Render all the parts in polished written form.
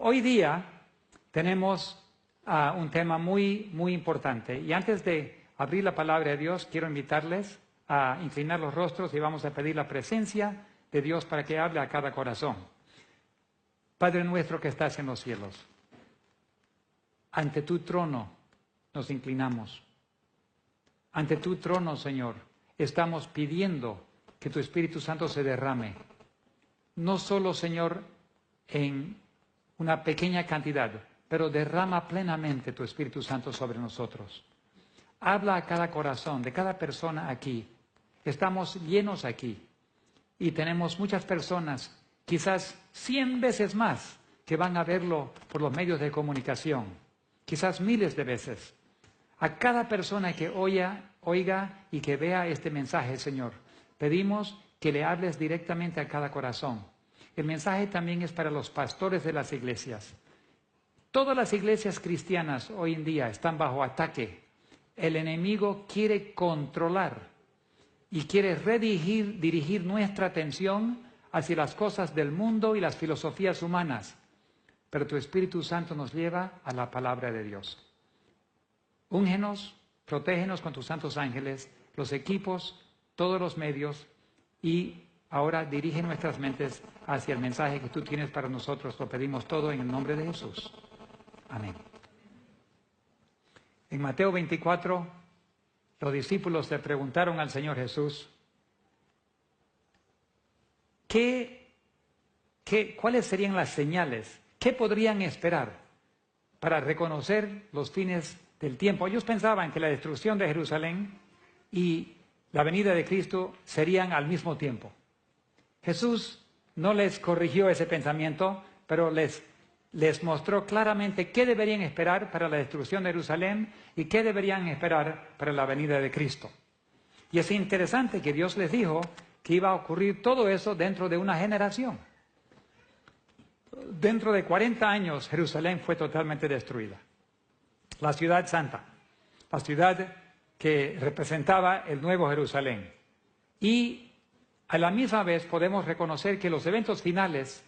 hoy día tenemos un tema muy importante. Y antes de abrir la palabra de Dios, quiero invitarles a inclinar los rostros y vamos a pedir la presencia de Dios para que hable a cada corazón. Padre nuestro que estás en los cielos, ante tu trono nos inclinamos. Ante tu trono, Señor, estamos pidiendo que tu Espíritu Santo se derrame. No solo, Señor, en una pequeña cantidad, pero derrama plenamente tu Espíritu Santo sobre nosotros. Habla a cada corazón, de cada persona aquí. Estamos llenos aquí y tenemos muchas personas, quizás 100 veces más, que van a verlo por los medios de comunicación, quizás miles de veces. A cada persona que oiga y que vea este mensaje, Señor, pedimos que le hables directamente a cada corazón. El mensaje también es para los pastores de las iglesias. Todas las iglesias cristianas hoy en día están bajo ataque. El enemigo quiere controlar y quiere dirigir nuestra atención hacia las cosas del mundo y las filosofías humanas. Pero tu Espíritu Santo nos lleva a la palabra de Dios. Úngenos, protégenos con tus santos ángeles, los equipos, todos los medios, y ahora dirige nuestras mentes hacia el mensaje que tú tienes para nosotros. Lo pedimos todo en el nombre de Jesús. Amén. En Mateo 24, los discípulos le preguntaron al Señor Jesús, ¿cuáles serían las señales? ¿Qué podrían esperar para reconocer los fines del tiempo? Ellos pensaban que la destrucción de Jerusalén y la venida de Cristo serían al mismo tiempo. Jesús no les corrigió ese pensamiento, pero les mostró claramente qué deberían esperar para la destrucción de Jerusalén y qué deberían esperar para la venida de Cristo. Y es interesante que Dios les dijo que iba a ocurrir todo eso dentro de una generación. Dentro de 40 años Jerusalén fue totalmente destruida. La ciudad santa, la ciudad que representaba el nuevo Jerusalén. Y a la misma vez podemos reconocer que los eventos finales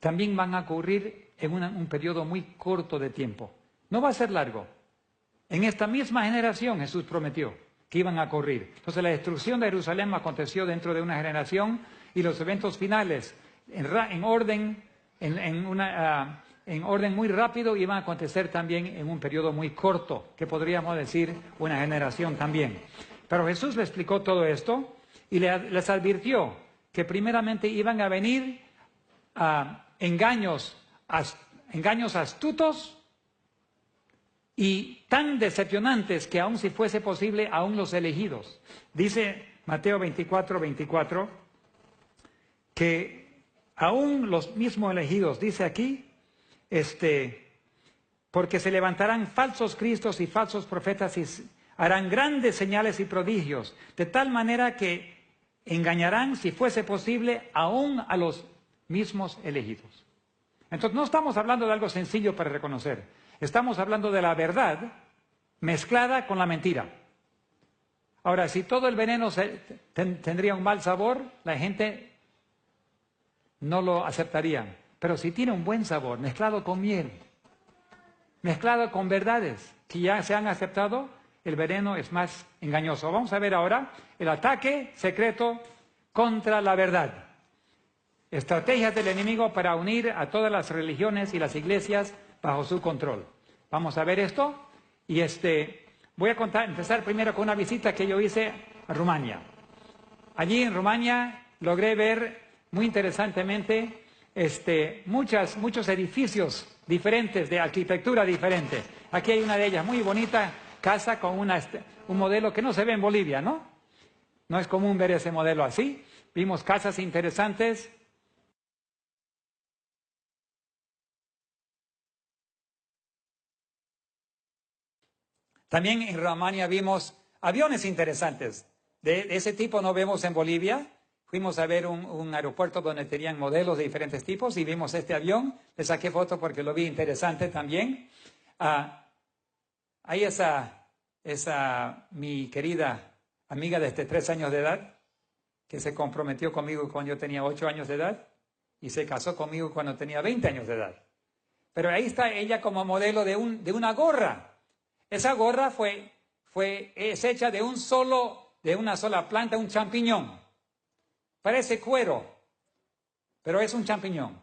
también van a ocurrir en un periodo muy corto de tiempo. No va a ser largo. En esta misma generación Jesús prometió que iban a ocurrir. Entonces la destrucción de Jerusalén aconteció dentro de una generación y los eventos finales en orden muy rápido iban a acontecer también en un periodo muy corto, que podríamos decir una generación también. Pero Jesús le explicó todo esto y les advirtió que primeramente iban a venir engaños astutos y tan decepcionantes que aun si fuese posible, aún los elegidos. Dice Mateo 24, que aún los mismos elegidos, dice aquí, porque se levantarán falsos cristos y falsos profetas y harán grandes señales y prodigios, de tal manera que engañarán, si fuese posible, aún a los mismos elegidos. Entonces no estamos hablando de algo sencillo para reconocer. Estamos hablando de la verdad mezclada con la mentira. Ahora, si todo el veneno tendría un mal sabor, la gente no lo aceptaría. Pero si tiene un buen sabor, mezclado con miel, mezclado con verdades que ya se han aceptado, el veneno es más engañoso. Vamos a ver ahora el ataque secreto contra la verdad. Estrategias del enemigo para unir a todas las religiones y las iglesias bajo su control. Vamos a ver esto y voy a empezar primero con una visita que yo hice a Rumania. Allí en Rumania logré ver muy interesantemente muchos edificios diferentes, de arquitectura diferente. Aquí hay una de ellas muy bonita, casa con un modelo que no se ve en Bolivia, ¿no? No es común ver ese modelo así. Vimos casas interesantes. También en Rumania vimos aviones interesantes. De ese tipo no vemos en Bolivia. Fuimos a ver un aeropuerto donde tenían modelos de diferentes tipos y vimos este avión. Le saqué foto porque lo vi interesante también. Ahí esa mi querida amiga desde 3 años de edad, que se comprometió conmigo cuando yo tenía 8 años de edad y se casó conmigo cuando tenía 20 años de edad. Pero ahí está ella como modelo de una gorra. Esa gorra es hecha de una sola planta, un champiñón. Parece cuero, pero es un champiñón.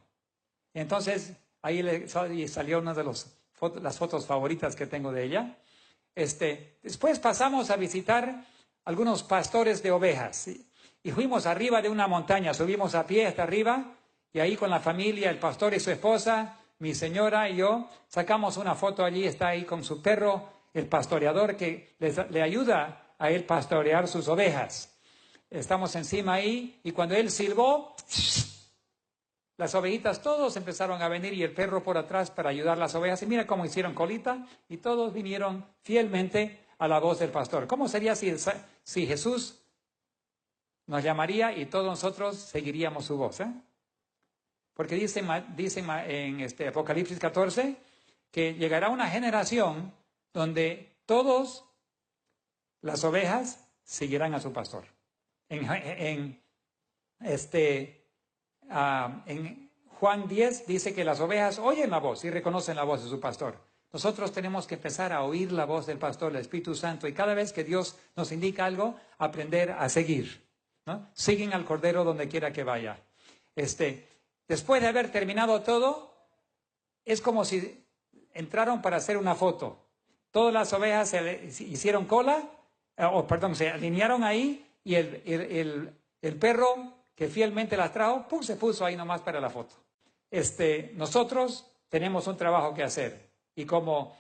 Entonces, ahí salió una de las fotos favoritas que tengo de ella. Después pasamos a visitar algunos pastores de ovejas. Y fuimos arriba de una montaña, subimos a pie hasta arriba, y ahí con la familia, el pastor y su esposa, mi señora y yo, sacamos una foto allí, está ahí con su perro, el pastoreador, que le ayuda a él pastorear sus ovejas. Estamos encima ahí, y cuando él silbó, las ovejitas todos empezaron a venir, y el perro por atrás para ayudar a las ovejas, y mira cómo hicieron colita, y todos vinieron fielmente a la voz del pastor. ¿Cómo sería si Jesús nos llamaría y todos nosotros seguiríamos su voz? Porque dice en Apocalipsis 14 que llegará una generación donde todas las ovejas seguirán a su pastor. En Juan 10 dice que las ovejas oyen la voz y reconocen la voz de su pastor. Nosotros tenemos que empezar a oír la voz del pastor, el Espíritu Santo, y cada vez que Dios nos indica algo, aprender a seguir, ¿no? Siguen al Cordero donde quiera que vaya. Después de haber terminado todo, es como si entraron para hacer una foto. Todas las ovejas se hicieron cola, se alinearon ahí, y el perro que fielmente las trajo, se puso ahí nomás para la foto. Nosotros tenemos un trabajo que hacer, y como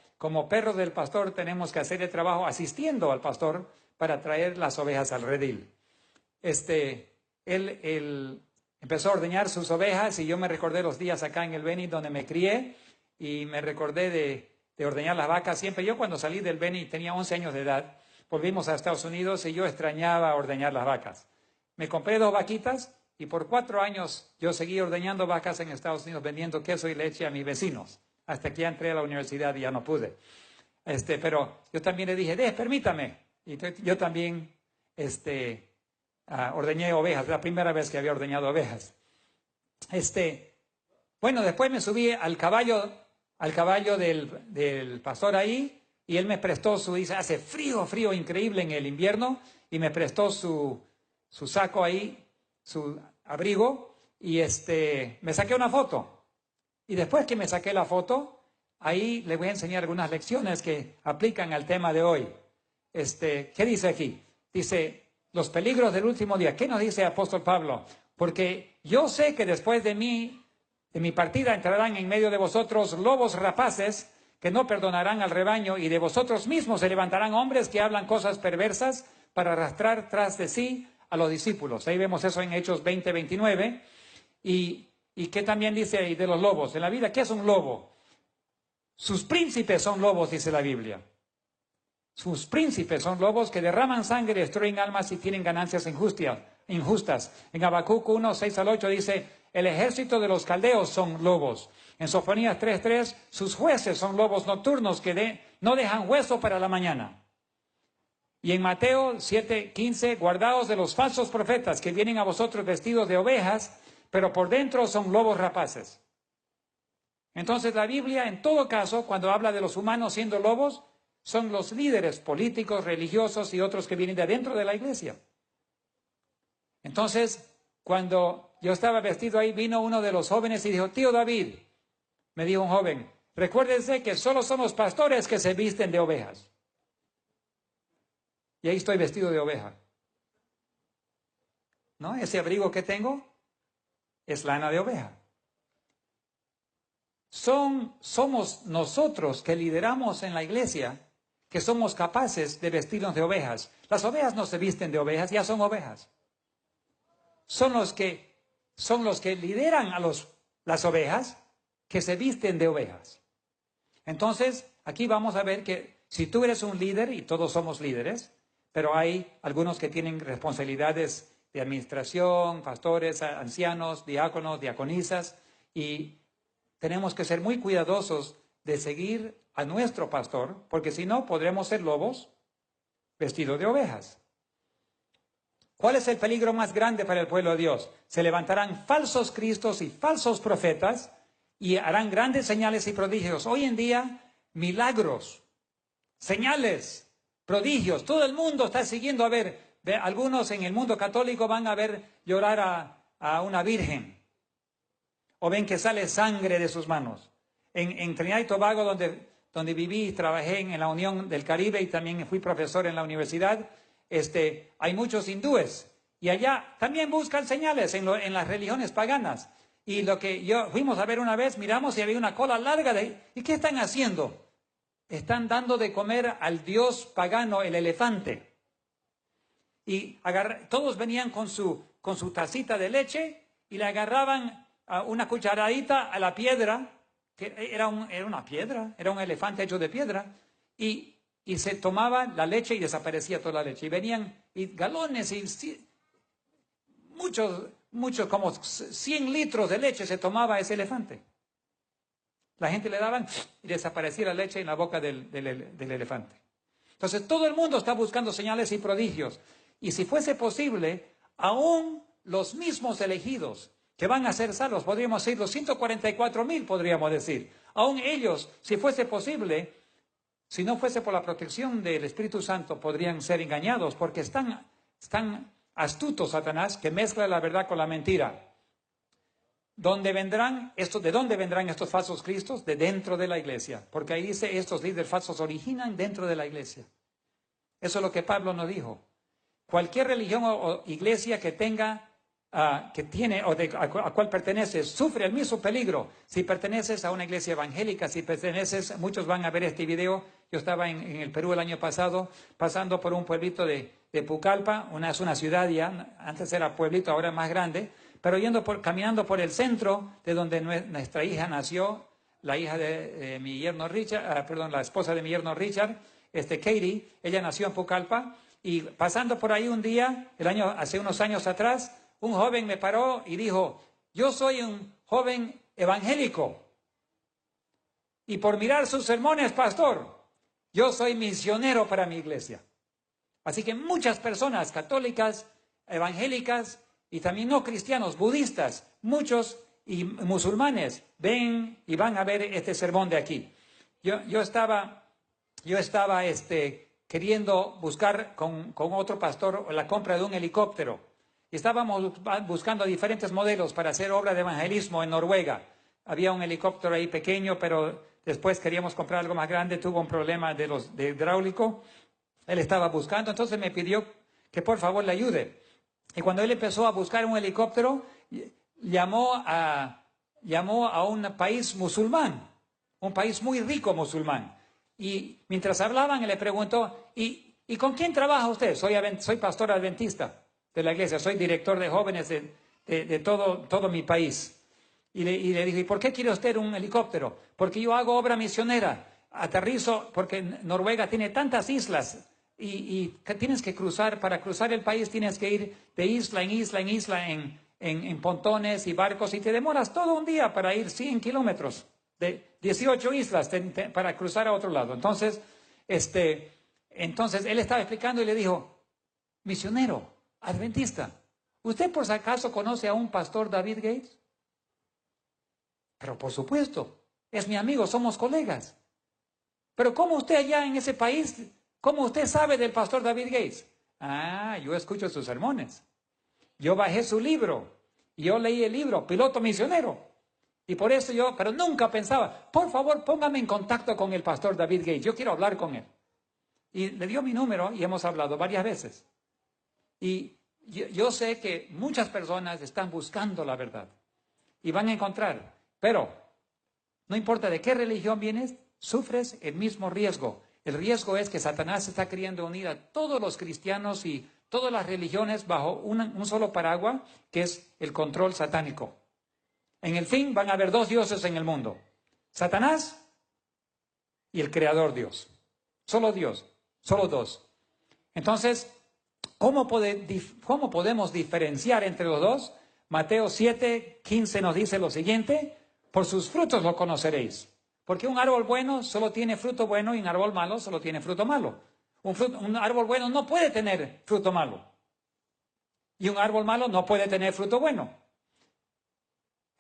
perros del pastor tenemos que hacer el trabajo asistiendo al pastor para traer las ovejas al redil. Él empezó a ordeñar sus ovejas, y yo me recordé los días acá en el Beni donde me crié, y me recordé de ordeñar las vacas. Siempre yo, cuando salí del Beni, tenía 11 años de edad, volvimos a Estados Unidos y yo extrañaba ordeñar las vacas. Me compré 2 vaquitas y por 4 años yo seguí ordeñando vacas en Estados Unidos, vendiendo queso y leche a mis vecinos, hasta que ya entré a la universidad y ya no pude. Pero yo también le dije, permítame. Y yo también ordeñé ovejas, la primera vez que había ordeñado ovejas. Bueno, después me subí al caballo del pastor ahí, y él me prestó dice, hace frío increíble en el invierno, y me prestó su saco ahí, su abrigo, y me saqué una foto. Y después que me saqué la foto, ahí les voy a enseñar algunas lecciones que aplican al tema de hoy. ¿Qué dice aquí? Dice, los peligros del último día. ¿Qué nos dice el apóstol Pablo? Porque yo sé que después de mi partida entrarán en medio de vosotros lobos rapaces que no perdonarán al rebaño, y de vosotros mismos se levantarán hombres que hablan cosas perversas para arrastrar tras de sí a los discípulos. Ahí vemos eso en Hechos 20:29. ¿Y qué también dice ahí de los lobos? En la vida, ¿qué es un lobo? Sus príncipes son lobos, dice la Biblia. Sus príncipes son lobos que derraman sangre, destruyen almas y tienen ganancias injustas. En Habacuc 1:6-8 dice, el ejército de los caldeos son lobos. En Sofonías 3:3, sus jueces son lobos nocturnos que no dejan hueso para la mañana. Y en Mateo 7:15, guardaos de los falsos profetas que vienen a vosotros vestidos de ovejas, pero por dentro son lobos rapaces. Entonces la Biblia, en todo caso, cuando habla de los humanos siendo lobos, son los líderes políticos, religiosos y otros que vienen de adentro de la iglesia. Entonces, cuando yo estaba vestido ahí, vino uno de los jóvenes y dijo, tío David, me dijo un joven, recuérdese que solo son los pastores que se visten de ovejas. Y ahí estoy vestido de oveja. ¿No? Ese abrigo que tengo es lana de oveja. Somos nosotros que lideramos en la iglesia que somos capaces de vestirnos de ovejas. Las ovejas no se visten de ovejas, ya son ovejas. Son los que lideran a las ovejas que se visten de ovejas. Entonces, aquí vamos a ver que si tú eres un líder, y todos somos líderes, pero hay algunos que tienen responsabilidades de administración, pastores, ancianos, diáconos, diaconisas, y tenemos que ser muy cuidadosos de seguir a nuestro pastor, porque si no, podremos ser lobos vestidos de ovejas. ¿Cuál es el peligro más grande para el pueblo de Dios? Se levantarán falsos cristos y falsos profetas y harán grandes señales y prodigios. Hoy en día, milagros, señales, prodigios. Todo el mundo está siguiendo a ver. Algunos en el mundo católico van a ver llorar a una virgen. O ven que sale sangre de sus manos. En Trinidad y Tobago, donde viví y trabajé en la Unión del Caribe y también fui profesor en la universidad, hay muchos hindúes. Y allá también buscan señales en las religiones paganas. Y lo que fuimos a ver una vez, miramos y había una cola larga ¿y qué están haciendo? Están dando de comer al dios pagano, el elefante. Y todos venían con su tacita de leche y le agarraban una cucharadita a la piedra, que era una piedra, era un elefante hecho de piedra, y se tomaba la leche y desaparecía toda la leche. Y venían galones y muchos, como 100 litros de leche se tomaba ese elefante. La gente le daban y desaparecía la leche en la boca del elefante. Entonces todo el mundo está buscando señales y prodigios. Y si fuese posible, aún los mismos elegidos que van a ser salvos, podríamos decir los 144,000, podríamos decir. Aún ellos, si fuese posible, si no fuese por la protección del Espíritu Santo, podrían ser engañados, porque están astutos Satanás, que mezcla la verdad con la mentira. ¿De dónde vendrán estos falsos cristos? De dentro de la iglesia. Porque ahí dice, estos líderes falsos originan dentro de la iglesia. Eso es lo que Pablo nos dijo. Cualquier religión o iglesia que tenga, que tiene o a cual perteneces, sufre el mismo peligro. Si perteneces a una iglesia evangélica, si perteneces, muchos van a ver este video. Yo estaba en el Perú el año pasado, pasando por un pueblito de Pucallpa, es una ciudad ya, antes era pueblito, ahora es más grande, pero caminando por el centro de donde nuestra hija nació, la hija de mi yerno Richard, la esposa de mi yerno Richard, Katie, ella nació en Pucallpa. Y pasando por ahí un día, hace unos años atrás, un joven me paró y dijo, yo soy un joven evangélico. Y por mirar sus sermones, pastor, yo soy misionero para mi iglesia. Así que muchas personas católicas, evangélicas y también no cristianos, budistas, muchos y musulmanes ven y van a ver este sermón de aquí. Yo estaba queriendo buscar con otro pastor la compra de un helicóptero. Y estábamos buscando diferentes modelos para hacer obra de evangelismo en Noruega. Había un helicóptero ahí pequeño, pero después queríamos comprar algo más grande, tuvo un problema de hidráulico. Él estaba buscando, entonces me pidió que por favor le ayude. Y cuando él empezó a buscar un helicóptero, llamó a un país musulmán, un país muy rico musulmán. Y mientras hablaban, él le preguntó, ¿y con quién trabaja usted? Soy pastor adventista de la iglesia, soy director de jóvenes de todo mi país. Y le dijo, ¿y por qué quiere usted un helicóptero? Porque yo hago obra misionera, aterrizo, porque Noruega tiene tantas islas y tienes que cruzar, para cruzar el país tienes que ir de isla en isla en isla en pontones y barcos y te demoras todo un día para ir 100 kilómetros. De 18 islas para cruzar a otro lado. Entonces él estaba explicando y le dijo, misionero, adventista, ¿usted por si acaso conoce a un pastor David Gates? Pero por supuesto, es mi amigo, somos colegas. Pero ¿cómo usted allá en ese país, cómo usted sabe del pastor David Gates? Yo escucho sus sermones. Yo bajé su libro y yo leí el libro, Piloto Misionero. Y por eso pero nunca pensaba, por favor, póngame en contacto con el pastor David Gates, yo quiero hablar con él. Y le dio mi número y hemos hablado varias veces. Y yo sé que muchas personas están buscando la verdad y van a encontrar, pero no importa de qué religión vienes, sufres el mismo riesgo. El riesgo es que Satanás está queriendo unir a todos los cristianos y todas las religiones bajo un solo paraguas, que es el control satánico. En el fin van a haber dos dioses en el mundo, Satanás y el Creador Dios. Solo Dios, solo dos. Entonces, ¿cómo podemos diferenciar entre los dos? Mateo 7:15 nos dice lo siguiente, por sus frutos lo conoceréis. Porque un árbol bueno solo tiene fruto bueno y un árbol malo solo tiene fruto malo. Un árbol bueno no puede tener fruto malo. Y un árbol malo no puede tener fruto bueno.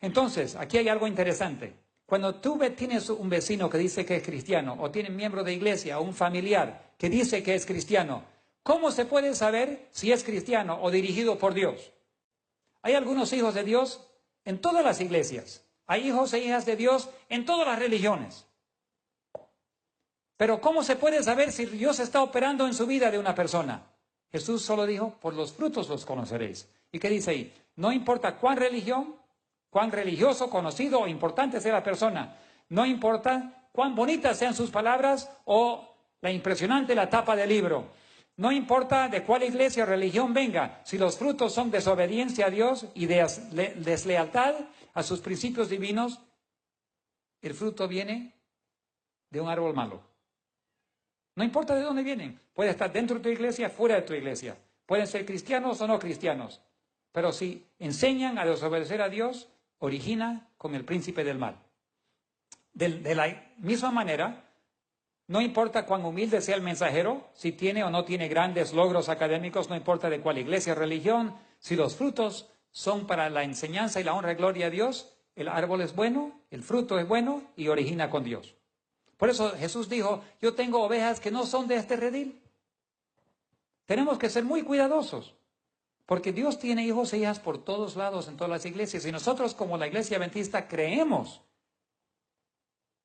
Entonces, aquí hay algo interesante. Cuando tú tienes un vecino que dice que es cristiano, o tiene un miembro de iglesia, o un familiar que dice que es cristiano, ¿cómo se puede saber si es cristiano o dirigido por Dios? Hay algunos hijos de Dios en todas las iglesias. Hay hijos e hijas de Dios en todas las religiones. Pero ¿cómo se puede saber si Dios está operando en su vida de una persona? Jesús solo dijo, por los frutos los conoceréis. ¿Y qué dice ahí? No importa cuán religioso, conocido o importante sea la persona. No importa cuán bonitas sean sus palabras o la impresionante la tapa del libro. No importa de cuál iglesia o religión venga. Si los frutos son desobediencia a Dios y deslealtad a sus principios divinos, el fruto viene de un árbol malo. No importa de dónde vienen. Puede estar dentro de tu iglesia, fuera de tu iglesia. Pueden ser cristianos o no cristianos. Pero si enseñan a desobedecer a Dios, origina con el príncipe del mal. De la misma manera, no importa cuán humilde sea el mensajero, si tiene o no tiene grandes logros académicos, no importa de cuál iglesia o religión, si los frutos son para la enseñanza y la honra y gloria a Dios, el árbol es bueno, el fruto es bueno y origina con Dios. Por eso Jesús dijo, yo tengo ovejas que no son de este redil. Tenemos que ser muy cuidadosos, porque Dios tiene hijos e hijas por todos lados, en todas las iglesias, y nosotros como la iglesia adventista creemos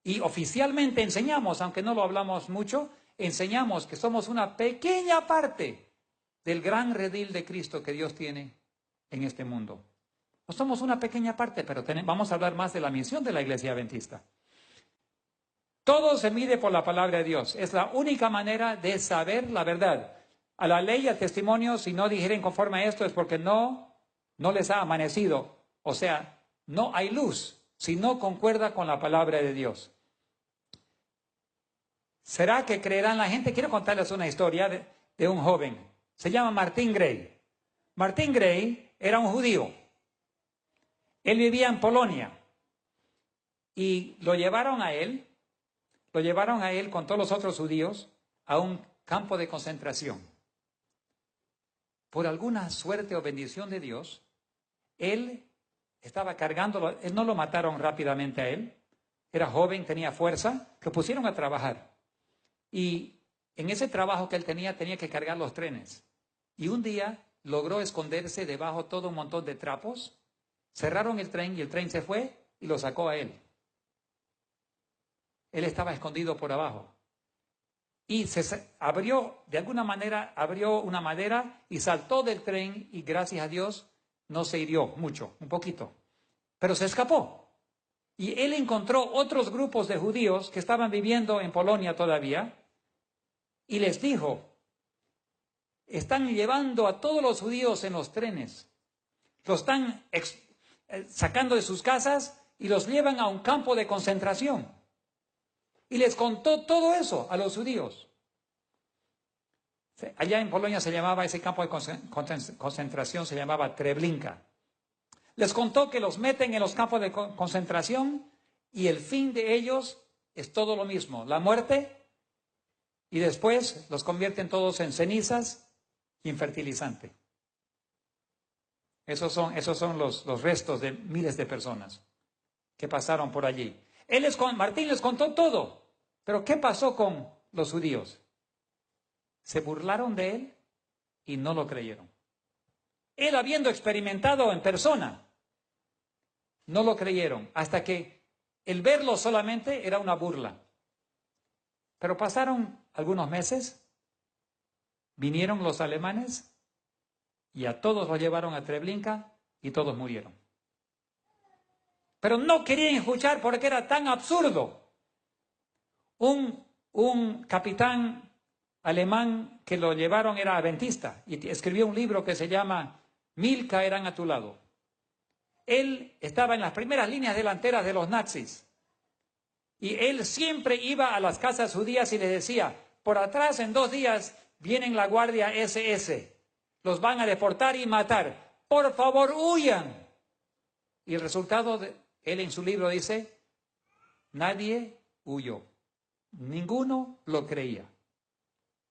y oficialmente enseñamos, aunque no lo hablamos mucho, enseñamos que somos una pequeña parte del gran redil de Cristo que Dios tiene en este mundo. No somos una pequeña parte, pero vamos a hablar más de la misión de la iglesia adventista. Todo se mide por la palabra de Dios. Es la única manera de saber la verdad. A la ley y al testimonio, si no dijeren conforme a esto, es porque no les ha amanecido. O sea, no hay luz si no concuerda con la palabra de Dios. ¿Será que creerán la gente? Quiero contarles una historia de un joven. Se llama Martin Gray. Martin Gray era un judío. Él vivía en Polonia. Y lo llevaron a él con todos los otros judíos a un campo de concentración. Por alguna suerte o bendición de Dios, él estaba cargándolo. Él no lo mataron rápidamente a él. Era joven, tenía fuerza. Lo pusieron a trabajar. Y en ese trabajo que él tenía que cargar los trenes. Y un día logró esconderse debajo todo un montón de trapos. Cerraron el tren y el tren se fue y lo sacó a él. Él estaba escondido por abajo. Y de alguna manera abrió una madera y saltó del tren y gracias a Dios no se hirió mucho, un poquito. Pero se escapó. Y él encontró otros grupos de judíos que estaban viviendo en Polonia todavía y les dijo, están llevando a todos los judíos en los trenes. Los están sacando de sus casas y los llevan a un campo de concentración. Y les contó todo eso a los judíos. Allá en Polonia se llamaba, ese campo de concentración se llamaba Treblinka. Les contó que los meten en los campos de concentración y el fin de ellos es todo lo mismo, la muerte, y después los convierten todos en cenizas y en fertilizante. Esos son los restos de miles de personas que pasaron por allí. Martín les contó todo, pero ¿qué pasó con los judíos? Se burlaron de él y no lo creyeron. Él habiendo experimentado en persona, no lo creyeron, hasta que el verlo solamente era una burla. Pero pasaron algunos meses, vinieron los alemanes y a todos los llevaron a Treblinka y todos murieron. Pero no querían escuchar porque era tan absurdo. Un capitán alemán que lo llevaron era adventista y escribió un libro que se llama Mil caerán a tu lado. Él estaba en las primeras líneas delanteras de los nazis y él siempre iba a las casas judías y les decía, por atrás en 2 días vienen la guardia SS, los van a deportar y matar, por favor huyan. Y el resultado, él en su libro dice, nadie huyó, ninguno lo creía.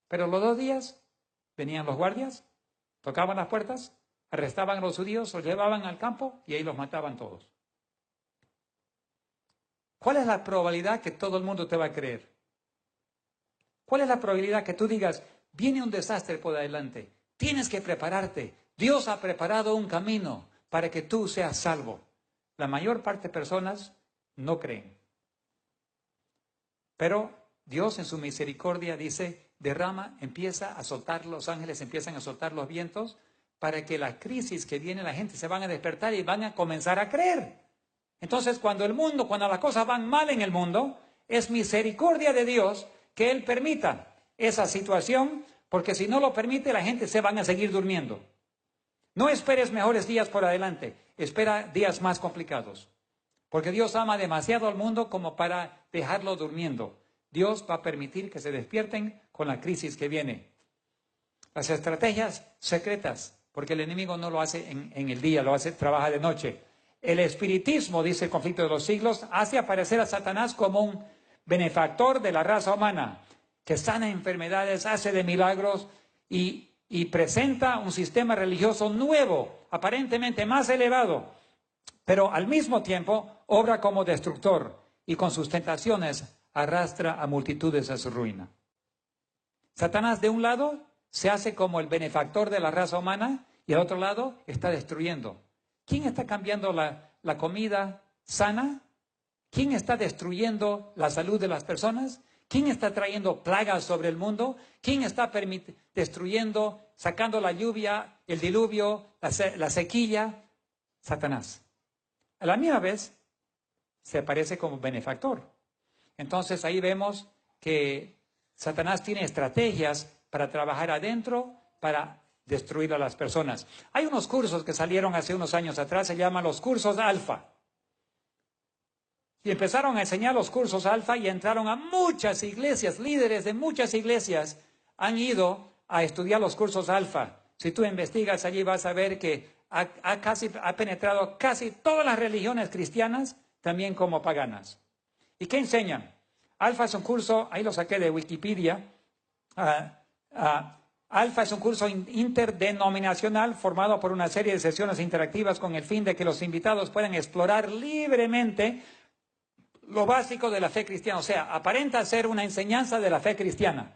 Pero los 2 días venían los guardias, tocaban las puertas, arrestaban a los judíos, los llevaban al campo y ahí los mataban todos. ¿Cuál es la probabilidad que todo el mundo te va a creer? ¿Cuál es la probabilidad que tú digas, viene un desastre por adelante, tienes que prepararte, Dios ha preparado un camino para que tú seas salvo? La mayor parte de personas no creen. Pero Dios en su misericordia dice, empieza a soltar, los ángeles empiezan a soltar los vientos para que la crisis que viene, la gente se van a despertar y van a comenzar a creer. Entonces, cuando las cosas van mal en el mundo, es misericordia de Dios que Él permita esa situación, porque si no lo permite, la gente se van a seguir durmiendo. No esperes mejores días por adelante, espera días más complicados. Porque Dios ama demasiado al mundo como para dejarlo durmiendo. Dios va a permitir que se despierten con la crisis que viene. Las estrategias secretas, porque el enemigo no lo hace en el día, trabaja de noche. El espiritismo, dice el conflicto de los siglos, hace aparecer a Satanás como un benefactor de la raza humana, que sana enfermedades, hace de milagros y presenta un sistema religioso nuevo, aparentemente más elevado, pero al mismo tiempo obra como destructor y con sus tentaciones arrastra a multitudes a su ruina. Satanás de un lado se hace como el benefactor de la raza humana y al otro lado está destruyendo. ¿Quién está cambiando la comida sana? ¿Quién está destruyendo la salud de las personas? ¿Quién está trayendo plagas sobre el mundo? ¿Quién está destruyendo, sacando la lluvia, el diluvio, la sequía? Satanás. A la misma vez, se aparece como benefactor. Entonces ahí vemos que Satanás tiene estrategias para trabajar adentro, para destruir a las personas. Hay unos cursos que salieron hace unos años atrás, se llaman los cursos alfa. Y empezaron a enseñar los cursos alfa y entraron a muchas iglesias, líderes de muchas iglesias han ido a estudiar los cursos alfa. Si tú investigas allí vas a ver que ha penetrado casi todas las religiones cristianas, también como paganas. ¿Y qué enseñan? Alfa es un curso, ahí lo saqué de Wikipedia, Alfa es un curso interdenominacional formado por una serie de sesiones interactivas con el fin de que los invitados puedan explorar libremente lo básico de la fe cristiana. O sea, aparenta ser una enseñanza de la fe cristiana.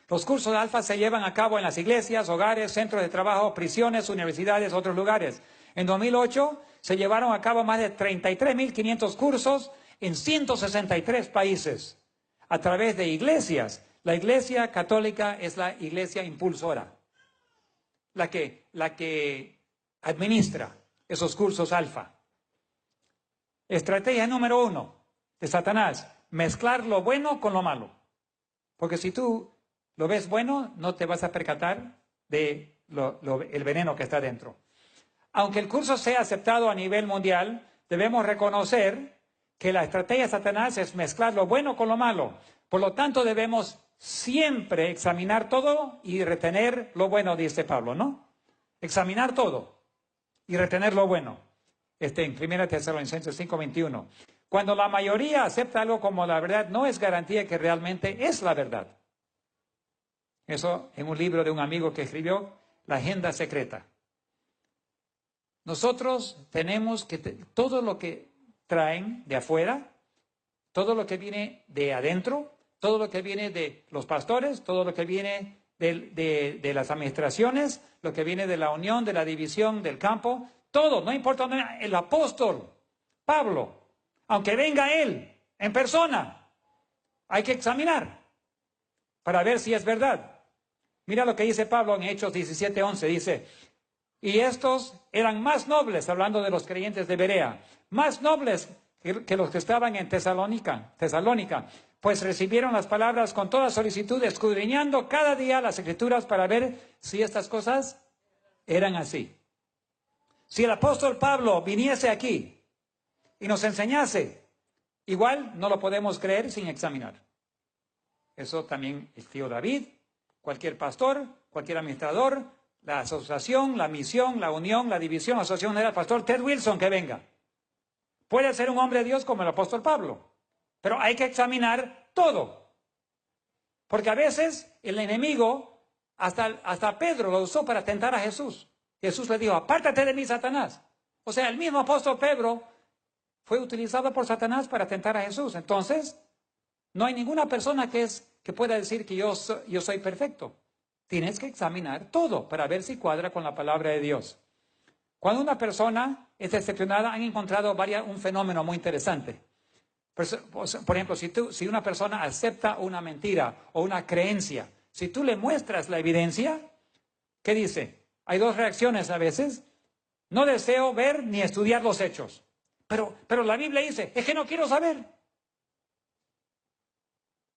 Los cursos de Alfa se llevan a cabo en las iglesias, hogares, centros de trabajo, prisiones, universidades, otros lugares. En 2008 se llevaron a cabo más de 33.500 cursos en 163 países a través de iglesias. La Iglesia Católica es la iglesia impulsora, la que administra esos cursos alfa. Estrategia número 1 de Satanás, mezclar lo bueno con lo malo. Porque si tú lo ves bueno, no te vas a percatar de el veneno que está dentro. Aunque el curso sea aceptado a nivel mundial, debemos reconocer que la estrategia de Satanás es mezclar lo bueno con lo malo. Por lo tanto, debemos siempre examinar todo y retener lo bueno, dice Pablo, ¿no? Examinar todo y retener lo bueno. En 1 Tesalonicenses 5:21. Cuando la mayoría acepta algo como la verdad, no es garantía que realmente es la verdad. Eso en un libro de un amigo que escribió, La Agenda Secreta. Nosotros tenemos que, todo lo que traen de afuera, todo lo que viene de adentro, todo lo que viene de los pastores, todo lo que viene de las administraciones, lo que viene de la unión, de la división, del campo, todo, no importa, el apóstol Pablo, aunque venga él en persona, hay que examinar para ver si es verdad. Mira lo que dice Pablo en Hechos 17:11, dice, y estos eran más nobles, hablando de los creyentes de Berea, más nobles que los que estaban en Tesalónica, pues recibieron las palabras con toda solicitud, escudriñando cada día las Escrituras para ver si estas cosas eran así. Si el apóstol Pablo viniese aquí y nos enseñase, igual no lo podemos creer sin examinar. Eso también el tío David, cualquier pastor, cualquier administrador, la asociación, la misión, la unión, la división, la asociación del pastor Ted Wilson que venga. Puede ser un hombre de Dios como el apóstol Pablo, pero hay que examinar todo. Porque a veces el enemigo, hasta Pedro lo usó para tentar a Jesús. Jesús le dijo, apártate de mí, Satanás. O sea, el mismo apóstol Pedro fue utilizado por Satanás para tentar a Jesús. Entonces, no hay ninguna persona que pueda decir que yo soy perfecto. Tienes que examinar todo para ver si cuadra con la palabra de Dios. Cuando una persona es decepcionada, han encontrado un fenómeno muy interesante. Por ejemplo, si una persona acepta una mentira o una creencia, si tú le muestras la evidencia, ¿qué dice? Hay dos reacciones a veces. No deseo ver ni estudiar los hechos. Pero la Biblia dice, es que no quiero saber.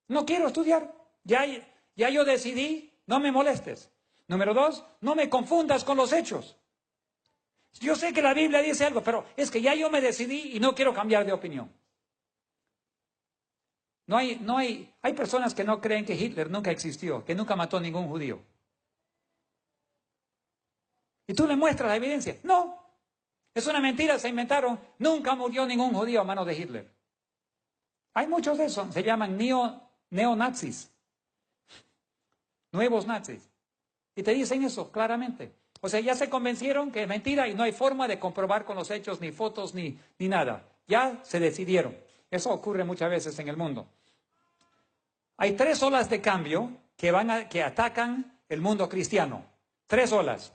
No quiero estudiar. Ya yo decidí, no me molestes. Número 2, no me confundas con los hechos. Yo sé que la Biblia dice algo, pero es que ya yo me decidí y no quiero cambiar de opinión. Hay personas que no creen que Hitler nunca existió, que nunca mató a ningún judío. Y tú le muestras la evidencia. No, es una mentira, se inventaron. Nunca murió ningún judío a manos de Hitler. Hay muchos de esos, se llaman neonazis, nuevos nazis. Y te dicen eso claramente. O sea, ya se convencieron que es mentira y no hay forma de comprobar con los hechos, ni fotos, ni nada. Ya se decidieron. Eso ocurre muchas veces en el mundo. Hay 3 olas de cambio que atacan el mundo cristiano. 3 olas.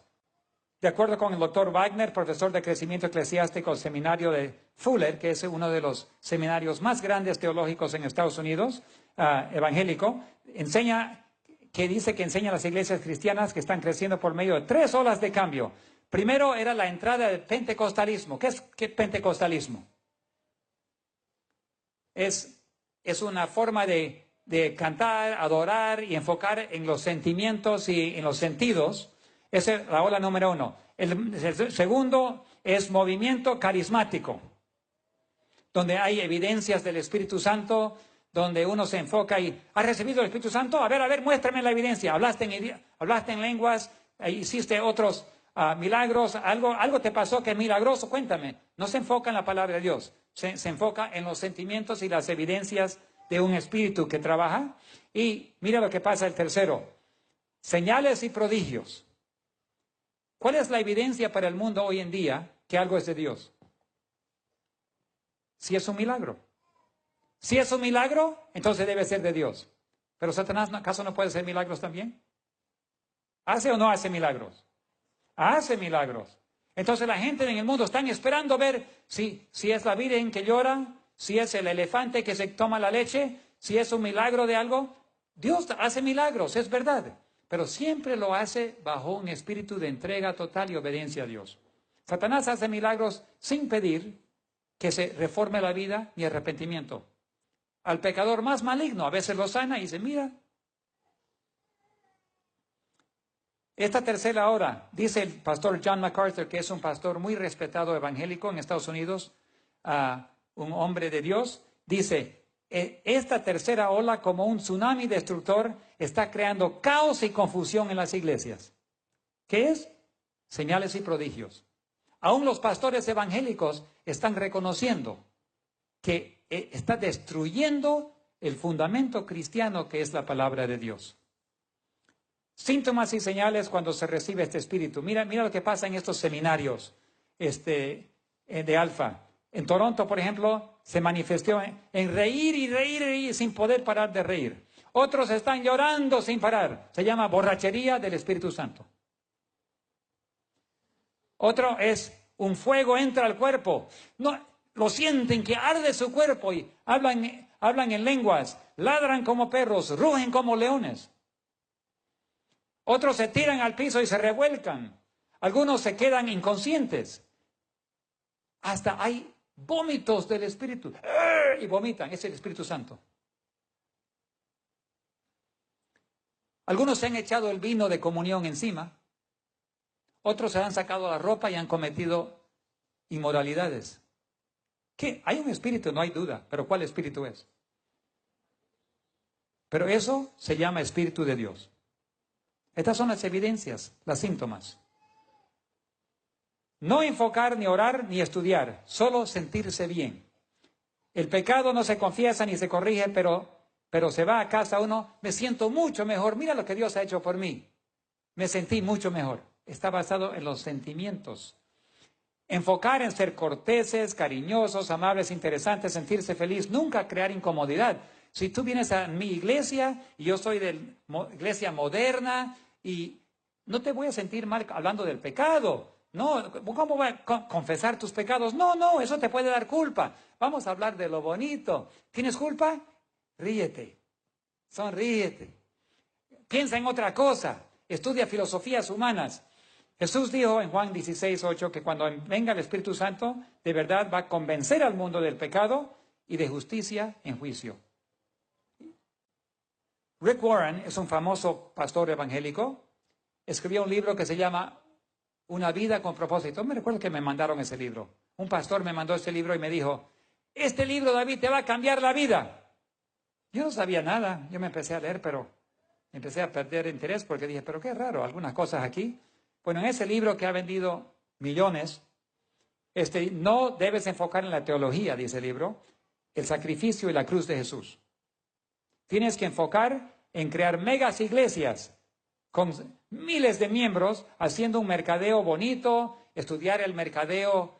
De acuerdo con el doctor Wagner, profesor de crecimiento eclesiástico del seminario de Fuller, que es uno de los seminarios más grandes teológicos en Estados Unidos, evangélico, dice que enseña a las iglesias cristianas que están creciendo por medio de 3 olas de cambio. Primero era la entrada del pentecostalismo. ¿Qué es pentecostalismo? Es una forma de cantar, adorar y enfocar en los sentimientos y en los sentidos. Esa es la ola número 1. El segundo es movimiento carismático, donde hay evidencias del Espíritu Santo, donde uno se enfoca y ¿has recibido el Espíritu Santo? A ver, muéstrame la evidencia. Hablaste en lenguas, hiciste otros milagros, algo te pasó que es milagroso, cuéntame. No se enfoca en la palabra de Dios, se enfoca en los sentimientos y las evidencias de un espíritu que trabaja. Y mira lo que pasa el tercero, señales y prodigios. ¿Cuál es la evidencia para el mundo hoy en día que algo es de Dios? Si es un milagro. Si es un milagro, entonces debe ser de Dios. Pero Satanás, ¿acaso no puede hacer milagros también? ¿Hace o no hace milagros? Hace milagros. Entonces la gente en el mundo están esperando ver si es la virgen que llora, si es el elefante que se toma la leche, si es un milagro de algo. Dios hace milagros, es verdad. Pero siempre lo hace bajo un espíritu de entrega total y obediencia a Dios. Satanás hace milagros sin pedir que se reforme la vida ni arrepentimiento. Al pecador más maligno a veces lo sana y dice, mira. Esta tercera hora, dice el pastor John MacArthur, que es un pastor muy respetado evangélico en Estados Unidos, un hombre de Dios, dice, esta tercera ola, como un tsunami destructor, está creando caos y confusión en las iglesias. ¿Qué es? Señales y prodigios. Aún los pastores evangélicos están reconociendo que está destruyendo el fundamento cristiano que es la palabra de Dios. Síntomas y señales cuando se recibe este espíritu. Mira lo que pasa en estos seminarios de Alfa. En Toronto, por ejemplo, se manifestó en reír y reír y reír sin poder parar de reír. Otros están llorando sin parar. Se llama borrachería del Espíritu Santo. Otro es un fuego entra al cuerpo. No, lo sienten que arde su cuerpo y hablan en lenguas, ladran como perros, rugen como leones. Otros se tiran al piso y se revuelcan. Algunos se quedan inconscientes. Hasta hay vómitos del Espíritu. Y vomitan, es el Espíritu Santo. Algunos se han echado el vino de comunión encima. Otros se han sacado la ropa y han cometido inmoralidades. ¿Qué? Hay un espíritu, no hay duda. ¿Pero cuál espíritu es? Pero eso se llama Espíritu de Dios. Estas son las evidencias, los síntomas. No enfocar, ni orar, ni estudiar, solo sentirse bien. El pecado no se confiesa ni se corrige, pero se va a casa uno, me siento mucho mejor, mira lo que Dios ha hecho por mí. Me sentí mucho mejor. Está basado en los sentimientos. Enfocar en ser corteses, cariñosos, amables, interesantes, sentirse feliz, nunca crear incomodidad. Si tú vienes a mi iglesia y yo soy de iglesia moderna y no te voy a sentir mal hablando del pecado. No, ¿cómo voy a confesar tus pecados? No, eso te puede dar culpa. Vamos a hablar de lo bonito. ¿Tienes culpa? Ríete, sonríete. Piensa en otra cosa. Estudia filosofías humanas. Jesús dijo en Juan 16:8 que cuando venga el Espíritu Santo, de verdad va a convencer al mundo del pecado y de justicia en juicio. Rick Warren es un famoso pastor evangélico. Escribió un libro que se llama Una vida con propósito. Me recuerdo que me mandaron ese libro. Un pastor me mandó ese libro y me dijo, este libro, David, te va a cambiar la vida. Yo no sabía nada. Yo me empecé a leer, pero empecé a perder interés porque dije, pero qué raro, algunas cosas aquí. Bueno, en ese libro que ha vendido millones, no debes enfocar en la teología, dice el libro, el sacrificio y la cruz de Jesús. Tienes que enfocar en crear megas iglesias con miles de miembros, haciendo un mercadeo bonito, estudiar el mercadeo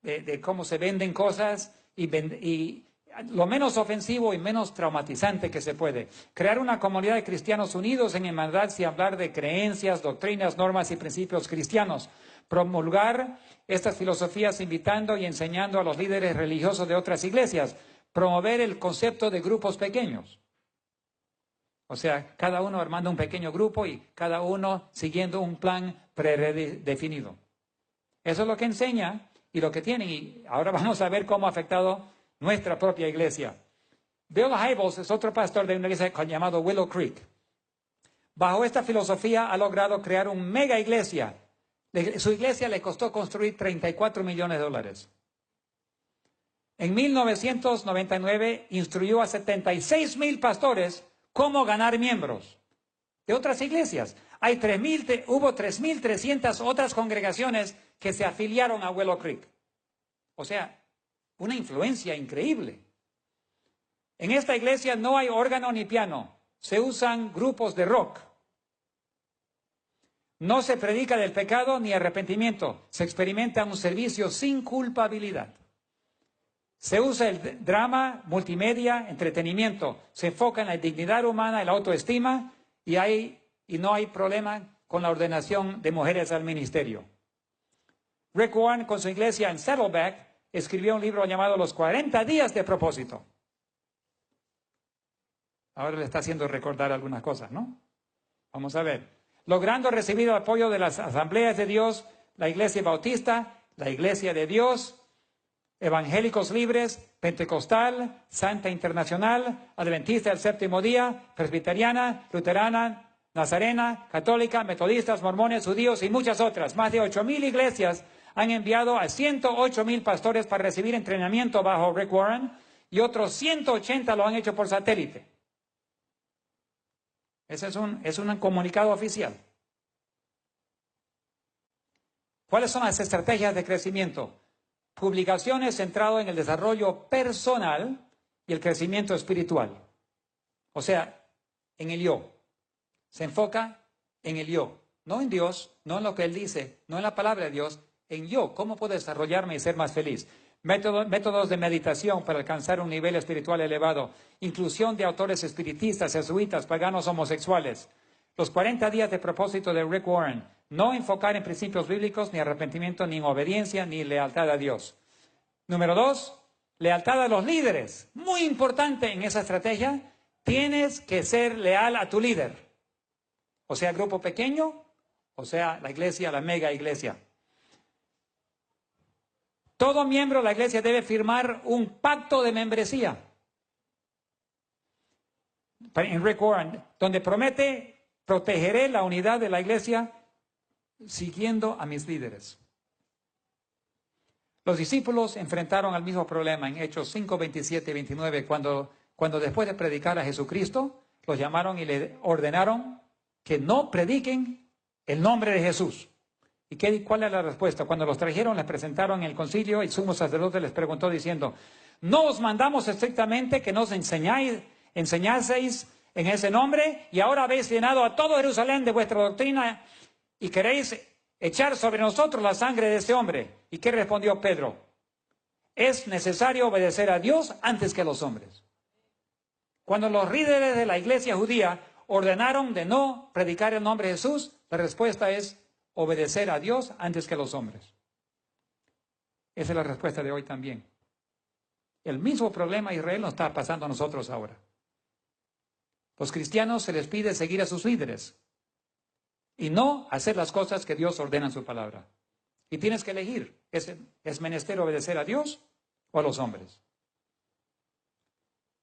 de cómo se venden cosas y lo menos ofensivo y menos traumatizante que se puede. Crear una comunidad de cristianos unidos en hermandad sin hablar de creencias, doctrinas, normas y principios cristianos. Promulgar estas filosofías invitando y enseñando a los líderes religiosos de otras iglesias. Promover el concepto de grupos pequeños. O sea, cada uno armando un pequeño grupo y cada uno siguiendo un plan predefinido. Eso es lo que enseña y lo que tienen. Y ahora vamos a ver cómo ha afectado nuestra propia iglesia. Bill Hybels es otro pastor de una iglesia llamado Willow Creek. Bajo esta filosofía ha logrado crear una mega iglesia. Su iglesia le costó construir $34 millones. En 1999 instruyó a 76,000 pastores cómo ganar miembros de otras iglesias. Hubo 3,300 otras congregaciones que se afiliaron a Willow Creek. O sea, una influencia increíble. En esta iglesia no hay órgano ni piano. Se usan grupos de rock. No se predica del pecado ni arrepentimiento. Se experimenta un servicio sin culpabilidad. Se usa el drama, multimedia, entretenimiento. Se enfoca en la dignidad humana y la autoestima y no hay problema con la ordenación de mujeres al ministerio. Rick Warren, con su iglesia en Saddleback, escribió un libro llamado Los 40 días de propósito. Ahora le está haciendo recordar algunas cosas, ¿no? Vamos a ver. Logrando recibir el apoyo de las asambleas de Dios, la Iglesia Bautista, la Iglesia de Dios, Evangélicos Libres, Pentecostal, Santa Internacional, Adventista del Séptimo Día, Presbiteriana, Luterana, Nazarena, Católica, Metodistas, Mormones, Judíos y muchas otras. Más de 8,000 iglesias han enviado a 108,000 pastores para recibir entrenamiento bajo Rick Warren y otros 180 lo han hecho por satélite. Ese es un comunicado oficial. ¿Cuáles son las estrategias de crecimiento? Publicaciones centradas en el desarrollo personal y el crecimiento espiritual. O sea, en el yo. Se enfoca en el yo. No en Dios, no en lo que Él dice, no en la palabra de Dios, en yo. ¿Cómo puedo desarrollarme y ser más feliz? Métodos de meditación para alcanzar un nivel espiritual elevado. Inclusión de autores espiritistas, jesuitas, paganos, homosexuales. Los 40 días de propósito de Rick Warren. No enfocar en principios bíblicos, ni arrepentimiento, ni obediencia, ni lealtad a Dios. Número 2, lealtad a los líderes. Muy importante en esa estrategia. Tienes que ser leal a tu líder. O sea, grupo pequeño, o sea, la iglesia, la mega iglesia. Todo miembro de la iglesia debe firmar un pacto de membresía. En Rick Warren, donde promete, protegeré la unidad de la iglesia siguiendo a mis líderes. Los discípulos enfrentaron al mismo problema en Hechos 5, 27 y 29, cuando después de predicar a Jesucristo, los llamaron y le ordenaron que no prediquen el nombre de Jesús. ¿Y cuál es la respuesta? Cuando los trajeron, les presentaron en el concilio, el sumo sacerdote les preguntó diciendo, no os mandamos estrictamente que nos enseñaseis en ese nombre, y ahora habéis llenado a todo Jerusalén de vuestra doctrina, y queréis echar sobre nosotros la sangre de este hombre. ¿Y qué respondió Pedro? Es necesario obedecer a Dios antes que a los hombres. Cuando los líderes de la iglesia judía ordenaron de no predicar el nombre de Jesús, la respuesta es obedecer a Dios antes que a los hombres. Esa es la respuesta de hoy también. El mismo problema a Israel nos está pasando a nosotros ahora. Los cristianos se les pide seguir a sus líderes y no hacer las cosas que Dios ordena en su palabra. Y tienes que elegir, ¿es menester obedecer a Dios o a los hombres?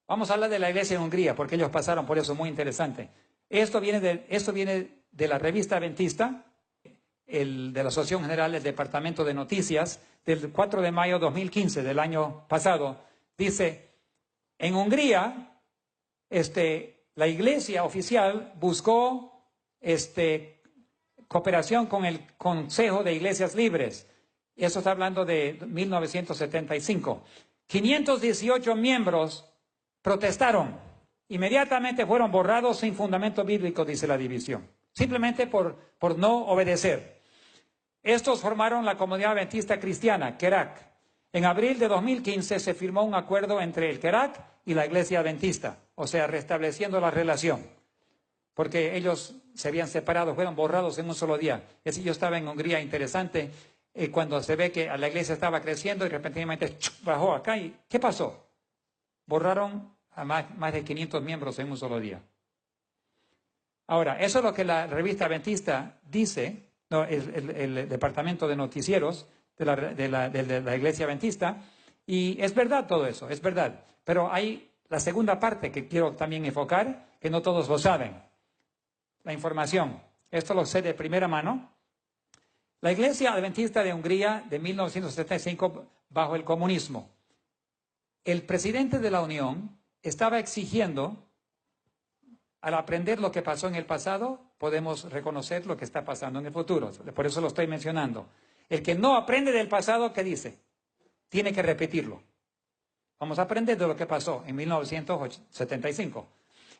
Vamos a hablar de la iglesia en Hungría, porque ellos pasaron por eso, muy interesante. Esto viene de la revista Adventista, de la Asociación General del Departamento de Noticias, del 4 de mayo de 2015, del año pasado. Dice, en Hungría, la iglesia oficial buscó cooperación con el Consejo de Iglesias Libres. Eso está hablando de 1975. 518 miembros protestaron. Inmediatamente fueron borrados sin fundamento bíblico, dice la división. Simplemente por no obedecer. Estos formaron la Comunidad Adventista Cristiana, Kerak. En abril de 2015 se firmó un acuerdo entre el Kerak y la Iglesia Adventista, o sea, restableciendo la relación. Porque ellos se habían separado, fueron borrados en un solo día. Es decir, yo estaba en Hungría, interesante, cuando se ve que la iglesia estaba creciendo y repentinamente bajó acá. ¿Y qué pasó? Borraron a más de 500 miembros en un solo día. Ahora, eso es lo que la revista Adventista dice, no, el departamento de noticieros de la Iglesia Adventista, y es verdad todo eso, es verdad. Pero hay la segunda parte que quiero también enfocar, que no todos lo saben. La información. Esto lo sé de primera mano. La Iglesia Adventista de Hungría de 1975 bajo el comunismo. El presidente de la Unión estaba exigiendo, al aprender lo que pasó en el pasado, podemos reconocer lo que está pasando en el futuro. Por eso lo estoy mencionando. El que no aprende del pasado, ¿qué dice? Tiene que repetirlo. Vamos a aprender de lo que pasó en 1975.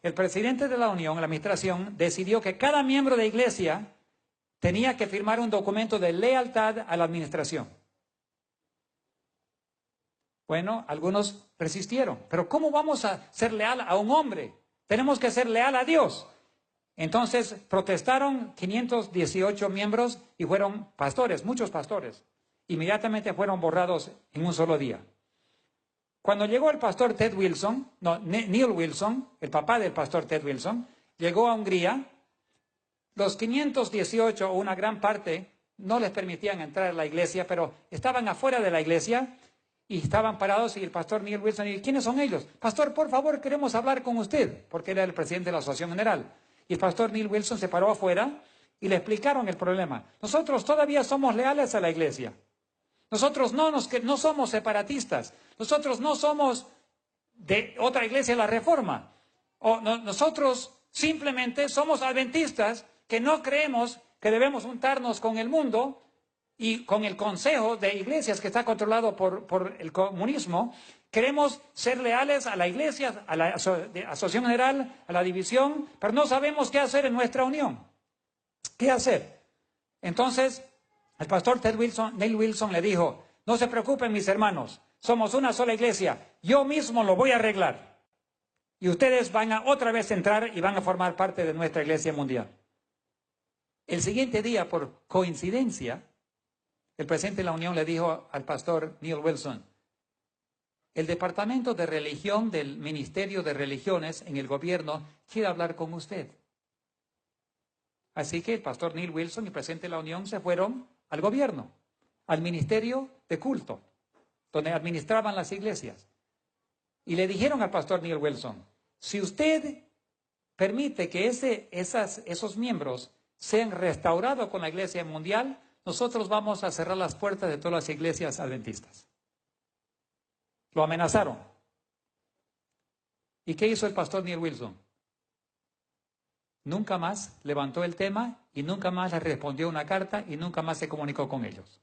El presidente de la Unión, la administración, decidió que cada miembro de iglesia tenía que firmar un documento de lealtad a la administración. Bueno, algunos resistieron. Pero ¿cómo vamos a ser leal a un hombre? Tenemos que ser leal a Dios. Entonces protestaron 518 miembros y fueron pastores, muchos pastores. Inmediatamente fueron borrados en un solo día. Cuando llegó el pastor Ted Wilson, Neil Wilson, el papá del pastor Ted Wilson, llegó a Hungría, los 518, o una gran parte, no les permitían entrar a la iglesia, pero estaban afuera de la iglesia y estaban parados y el pastor Neil Wilson dijo, ¿quiénes son ellos? Pastor, por favor, queremos hablar con usted, porque era el presidente de la Asociación General. Y el pastor Neil Wilson se paró afuera y le explicaron el problema. Nosotros todavía somos leales a la iglesia. Nosotros no somos separatistas. Nosotros no somos de otra iglesia, la Reforma. Nosotros simplemente somos adventistas que no creemos que debemos juntarnos con el mundo y con el consejo de iglesias que está controlado por el comunismo. Queremos ser leales a la iglesia, a la Asociación General, a la división, pero no sabemos qué hacer en nuestra unión. ¿Qué hacer? Entonces, el pastor Neil Wilson le dijo, no se preocupen mis hermanos, somos una sola iglesia, yo mismo lo voy a arreglar. Y ustedes van a otra vez entrar y van a formar parte de nuestra iglesia mundial. El siguiente día, por coincidencia, el presidente de la Unión le dijo al pastor Neil Wilson, el departamento de religión del Ministerio de Religiones en el gobierno quiere hablar con usted. Así que el pastor Neil Wilson y el presidente de la Unión se fueron al gobierno, al Ministerio de Culto, donde administraban las iglesias. Y le dijeron al pastor Neil Wilson, si usted permite que esos miembros sean restaurados con la iglesia mundial, nosotros vamos a cerrar las puertas de todas las iglesias adventistas. Lo amenazaron. ¿Y qué hizo el pastor Neil Wilson? Nunca más levantó el tema y nunca más le respondió una carta y nunca más se comunicó con ellos.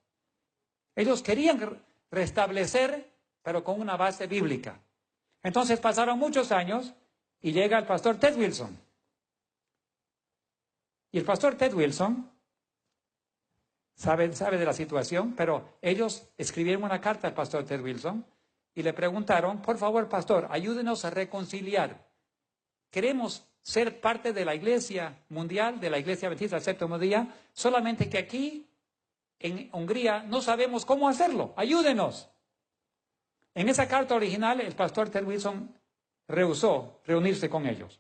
Ellos querían restablecer, pero con una base bíblica. Entonces pasaron muchos años y llega el pastor Ted Wilson. Y el pastor Ted Wilson sabe de la situación, pero ellos escribieron una carta al pastor Ted Wilson y le preguntaron, por favor, pastor, ayúdenos a reconciliar. Queremos ser parte de la iglesia mundial, de la iglesia adventista del séptimo día, solamente que aquí, en Hungría, no sabemos cómo hacerlo. Ayúdenos. En esa carta original, el pastor Ted Wilson rehusó reunirse con ellos,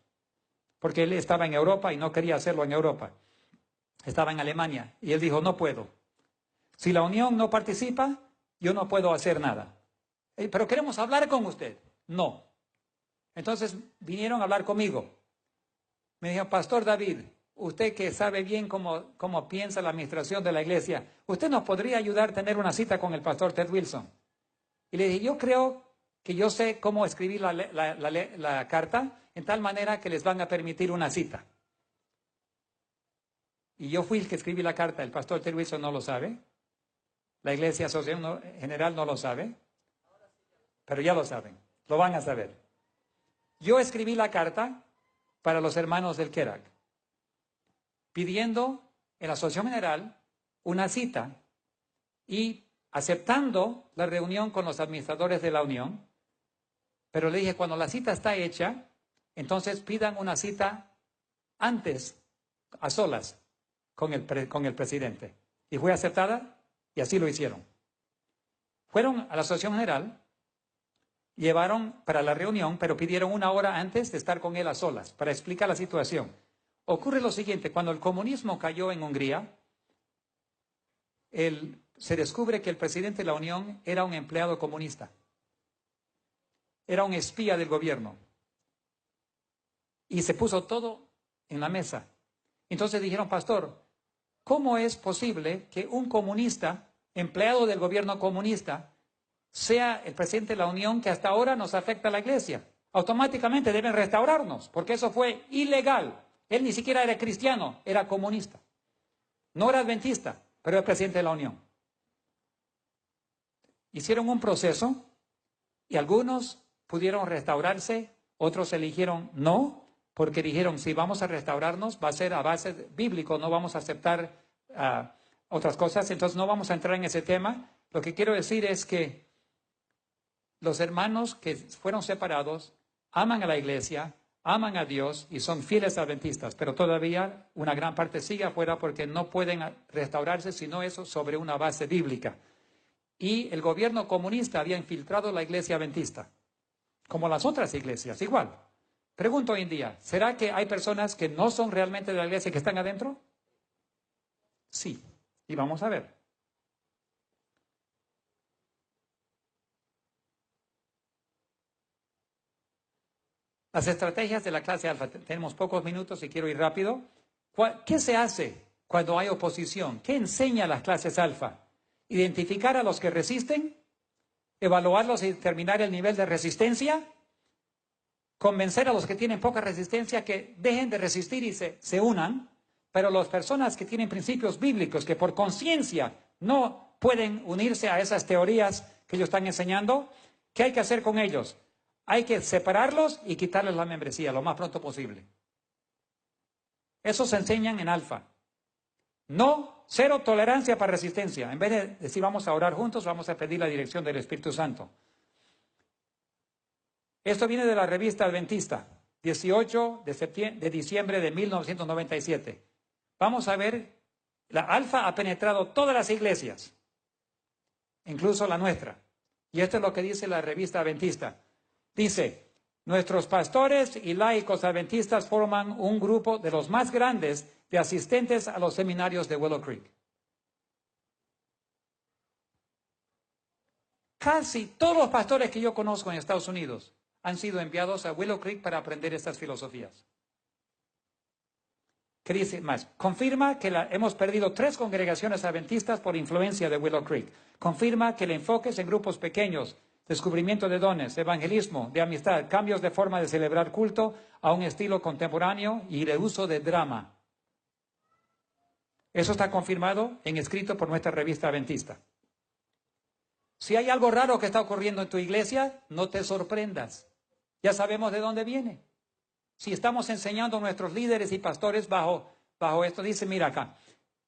porque él estaba en Europa y no quería hacerlo en Europa. Estaba en Alemania y él dijo, no puedo. Si la unión no participa, yo no puedo hacer nada. Pero queremos hablar con usted. No. Entonces vinieron a hablar conmigo. Me dijo, Pastor David, usted que sabe bien cómo piensa la administración de la iglesia, ¿usted nos podría ayudar a tener una cita con el pastor Ted Wilson? Y le dije, yo creo que yo sé cómo escribir la carta en tal manera que les van a permitir una cita. Y yo fui el que escribí la carta, el pastor Ted Wilson no lo sabe, la iglesia asociación general no lo sabe, pero ya lo saben, lo van a saber. Yo escribí la carta para los hermanos del Kerak, pidiendo en la asociación general una cita y aceptando la reunión con los administradores de la unión, pero le dije, cuando la cita está hecha, entonces pidan una cita antes, a solas, con el presidente. Y fue aceptada y así lo hicieron. Fueron a la asociación general, llevaron para la reunión, pero pidieron una hora antes de estar con él a solas, para explicar la situación. Ocurre lo siguiente, cuando el comunismo cayó en Hungría, se descubre que el presidente de la Unión era un empleado comunista. Era un espía del gobierno. Y se puso todo en la mesa. Entonces dijeron, pastor, ¿cómo es posible que un comunista, empleado del gobierno comunista, sea el presidente de la Unión que hasta ahora nos afecta a la iglesia? Automáticamente deben restaurarnos, porque eso fue ilegal. Él ni siquiera era cristiano, era comunista. No era adventista, pero era presidente de la Unión. Hicieron un proceso y algunos pudieron restaurarse, otros eligieron no, porque dijeron, si vamos a restaurarnos, va a ser a base bíblico, no vamos a aceptar otras cosas, entonces no vamos a entrar en ese tema. Lo que quiero decir es que los hermanos que fueron separados aman a la iglesia, aman a Dios y son fieles adventistas, pero todavía una gran parte sigue afuera porque no pueden restaurarse sino eso sobre una base bíblica. Y el gobierno comunista había infiltrado la iglesia adventista, como las otras iglesias, igual. Pregunto hoy en día, ¿será que hay personas que no son realmente de la iglesia que están adentro? Sí, y vamos a ver. Las estrategias de la clase alfa. Tenemos pocos minutos y quiero ir rápido. ¿Qué se hace cuando hay oposición? ¿Qué enseña las clases alfa? Identificar a los que resisten, evaluarlos y determinar el nivel de resistencia, convencer a los que tienen poca resistencia que dejen de resistir y se unan, pero las personas que tienen principios bíblicos, que por conciencia no pueden unirse a esas teorías que ellos están enseñando, ¿qué hay que hacer con ellos? Hay que separarlos y quitarles la membresía lo más pronto posible. Eso se enseñan en alfa. No, cero tolerancia para resistencia. En vez de decir vamos a orar juntos, vamos a pedir la dirección del Espíritu Santo. Esto viene de la revista Adventista, 18 de diciembre de 1997. Vamos a ver, la alfa ha penetrado todas las iglesias, incluso la nuestra. Y esto es lo que dice la revista Adventista. Dice, nuestros pastores y laicos adventistas forman un grupo de los más grandes de asistentes a los seminarios de Willow Creek. Casi todos los pastores que yo conozco en Estados Unidos han sido enviados a Willow Creek para aprender estas filosofías. ¿Qué dice más? Confirma que hemos perdido 3 congregaciones adventistas por influencia de Willow Creek. Confirma que el enfoque es en grupos pequeños, descubrimiento de dones, evangelismo, de amistad, cambios de forma de celebrar culto a un estilo contemporáneo y de uso de drama. Eso está confirmado en escrito por nuestra revista Adventista. Si hay algo raro que está ocurriendo en tu iglesia, no te sorprendas. Ya sabemos de dónde viene. Si estamos enseñando a nuestros líderes y pastores bajo esto, dice, mira acá,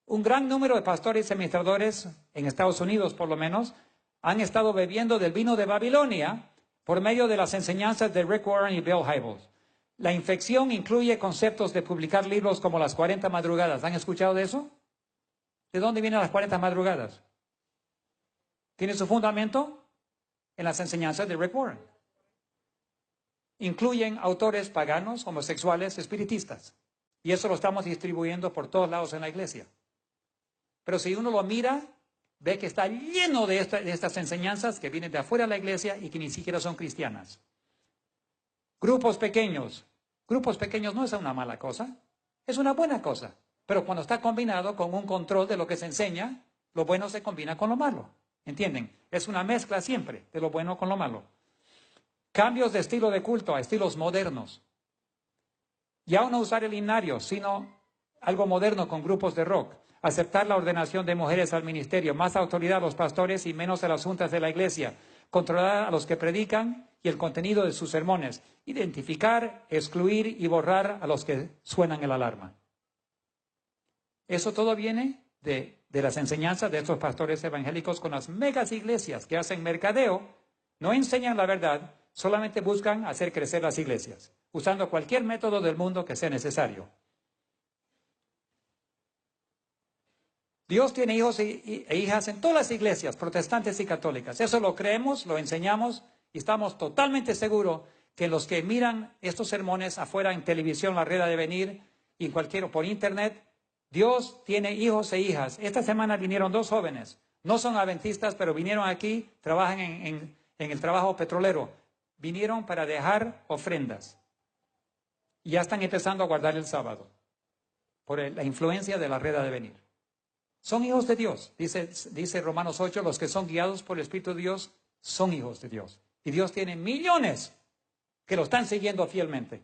Un gran número de pastores y administradores, en Estados Unidos por lo menos, han estado bebiendo del vino de Babilonia por medio de las enseñanzas de Rick Warren y Bill Hybels. La infección incluye conceptos de publicar libros como las 40 madrugadas. ¿Han escuchado de eso? ¿De dónde vienen las 40 madrugadas? ¿Tiene su fundamento? En las enseñanzas de Rick Warren. Incluyen autores paganos, homosexuales, espiritistas. Y eso lo estamos distribuyendo por todos lados en la iglesia. Pero si uno lo mira, ve que está lleno de estas enseñanzas que vienen de afuera de la iglesia y que ni siquiera son cristianas. Grupos pequeños. Grupos pequeños no es una mala cosa, es una buena cosa. Pero cuando está combinado con un control de lo que se enseña, lo bueno se combina con lo malo. ¿Entienden? Es una mezcla siempre de lo bueno con lo malo. Cambios de estilo de culto a estilos modernos. Ya no usar el himnario, sino algo moderno con grupos de rock. Aceptar la ordenación de mujeres al ministerio, más autoridad a los pastores y menos a las juntas de la iglesia. Controlar a los que predican y el contenido de sus sermones. Identificar, excluir y borrar a los que suenan el alarma. Eso todo viene de las enseñanzas de estos pastores evangélicos con las megas iglesias que hacen mercadeo, no enseñan la verdad, solamente buscan hacer crecer las iglesias, usando cualquier método del mundo que sea necesario. Dios tiene hijos e hijas en todas las iglesias, protestantes y católicas. Eso lo creemos, lo enseñamos y estamos totalmente seguros que los que miran estos sermones afuera en televisión, la red de venir y cualquiera por internet, Dios tiene hijos e hijas. Esta semana vinieron 2 jóvenes, no son adventistas, pero vinieron aquí, trabajan en el trabajo petrolero. Vinieron para dejar ofrendas. Y ya están empezando a guardar el sábado, por la influencia de la red de venir. Son hijos de Dios. Dice Romanos 8, los que son guiados por el Espíritu de Dios son hijos de Dios. Y Dios tiene millones que lo están siguiendo fielmente.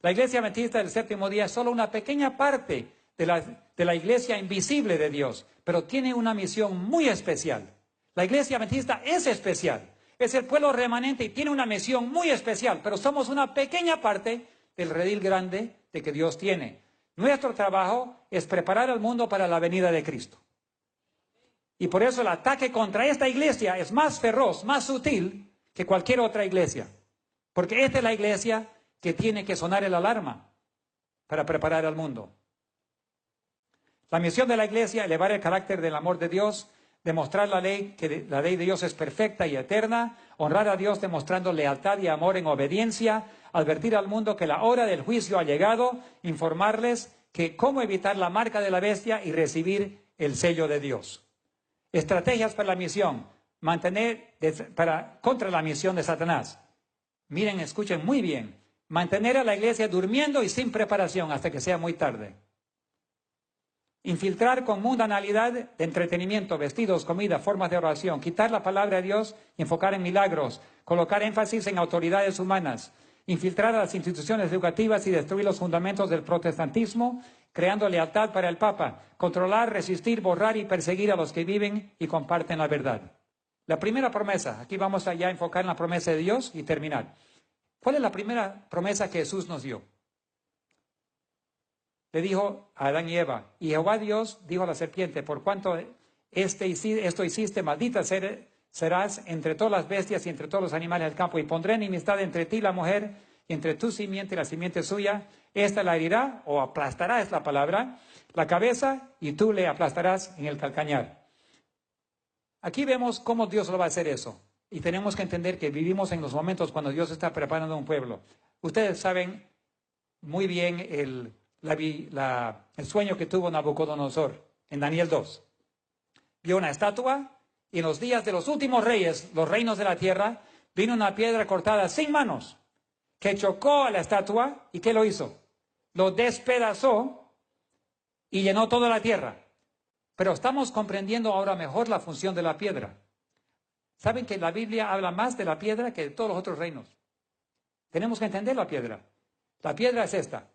La iglesia adventista del séptimo día es solo una pequeña parte de la iglesia invisible de Dios, pero tiene una misión muy especial. La iglesia adventista es especial. Es el pueblo remanente y tiene una misión muy especial, pero somos una pequeña parte del redil grande de que Dios tiene. Nuestro trabajo es preparar al mundo para la venida de Cristo. Y por eso el ataque contra esta iglesia es más feroz, más sutil que cualquier otra iglesia. Porque esta es la iglesia que tiene que sonar el alarma para preparar al mundo. La misión de la iglesia, elevar el carácter del amor de Dios, demostrar la ley, que la ley de Dios es perfecta y eterna, honrar a Dios demostrando lealtad y amor en obediencia, advertir al mundo que la hora del juicio ha llegado, informarles que cómo evitar la marca de la bestia y recibir el sello de Dios. Estrategias para la misión, contra la misión de Satanás. Miren, escuchen muy bien, mantener a la iglesia durmiendo y sin preparación hasta que sea muy tarde. Infiltrar con mundanalidad de entretenimiento, vestidos, comida, formas de oración, quitar la palabra de Dios y enfocar en milagros, colocar énfasis en autoridades humanas, infiltrar a las instituciones educativas y destruir los fundamentos del protestantismo, creando lealtad para el Papa, controlar, resistir, borrar y perseguir a los que viven y comparten la verdad. La primera promesa, aquí vamos a ya enfocar en la promesa de Dios y terminar. ¿Cuál es la primera promesa que Jesús nos dio? Le dijo a Adán y Eva, y Jehová Dios dijo a la serpiente, por cuanto esto hiciste, maldita serás entre todas las bestias y entre todos los animales del campo, y pondré enemistad entre ti y la mujer, y entre tu simiente y la simiente suya, esta la herirá, o aplastará es la palabra, la cabeza, y tú le aplastarás en el calcañar. Aquí vemos cómo Dios lo va a hacer eso, y tenemos que entender que vivimos en los momentos cuando Dios está preparando un pueblo. Ustedes saben muy bien el sueño que tuvo Nabucodonosor en Daniel 2. Vio una estatua y en los días de los últimos reyes, los reinos de la tierra, vino una piedra cortada sin manos que chocó a la estatua y ¿qué lo hizo? Lo despedazó y llenó toda la tierra. Pero estamos comprendiendo ahora mejor la función de la piedra. ¿Saben que la Biblia habla más de la piedra que de todos los otros reinos? Tenemos que entender la piedra. La piedra es esta.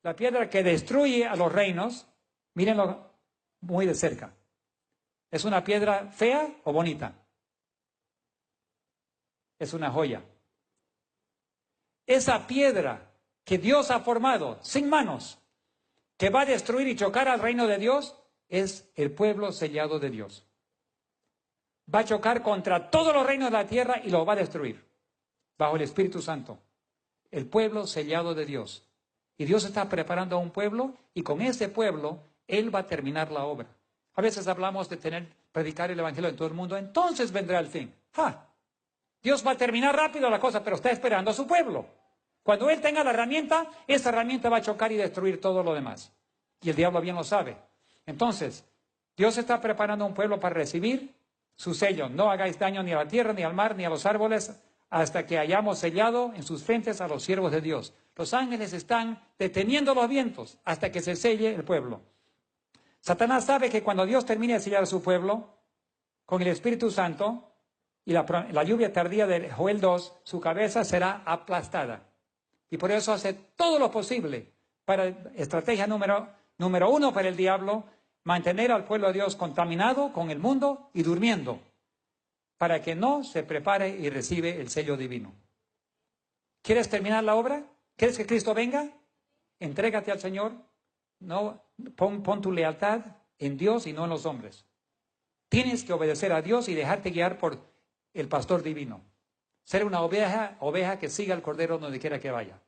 La piedra que destruye a los reinos, mírenlo muy de cerca. ¿Es una piedra fea o bonita? Es una joya. Esa piedra que Dios ha formado sin manos, que va a destruir y chocar al reino de Dios, es el pueblo sellado de Dios. Va a chocar contra todos los reinos de la tierra y los va a destruir, bajo el Espíritu Santo. El pueblo sellado de Dios. Y Dios está preparando a un pueblo, y con ese pueblo, Él va a terminar la obra. A veces hablamos de predicar el Evangelio en todo el mundo, entonces vendrá el fin. ¡Ja! Dios va a terminar rápido la cosa, pero está esperando a su pueblo. Cuando Él tenga la herramienta, esa herramienta va a chocar y destruir todo lo demás. Y el diablo bien lo sabe. Entonces, Dios está preparando a un pueblo para recibir su sello. No hagáis daño ni a la tierra, ni al mar, ni a los árboles, hasta que hayamos sellado en sus frentes a los siervos de Dios. Los ángeles están deteniendo los vientos hasta que se selle el pueblo. Satanás sabe que cuando Dios termine de sellar a su pueblo, con el Espíritu Santo y la lluvia tardía de Joel 2, su cabeza será aplastada. Y por eso hace todo lo posible para, estrategia número 1 para el diablo, mantener al pueblo de Dios contaminado con el mundo y durmiendo, para que no se prepare y recibe el sello divino. ¿Quieres terminar la obra? ¿Quieres que Cristo venga? Entrégate al Señor. No, pon tu lealtad en Dios y no en los hombres. Tienes que obedecer a Dios y dejarte guiar por el pastor divino. Ser una oveja que siga al Cordero donde quiera que vaya.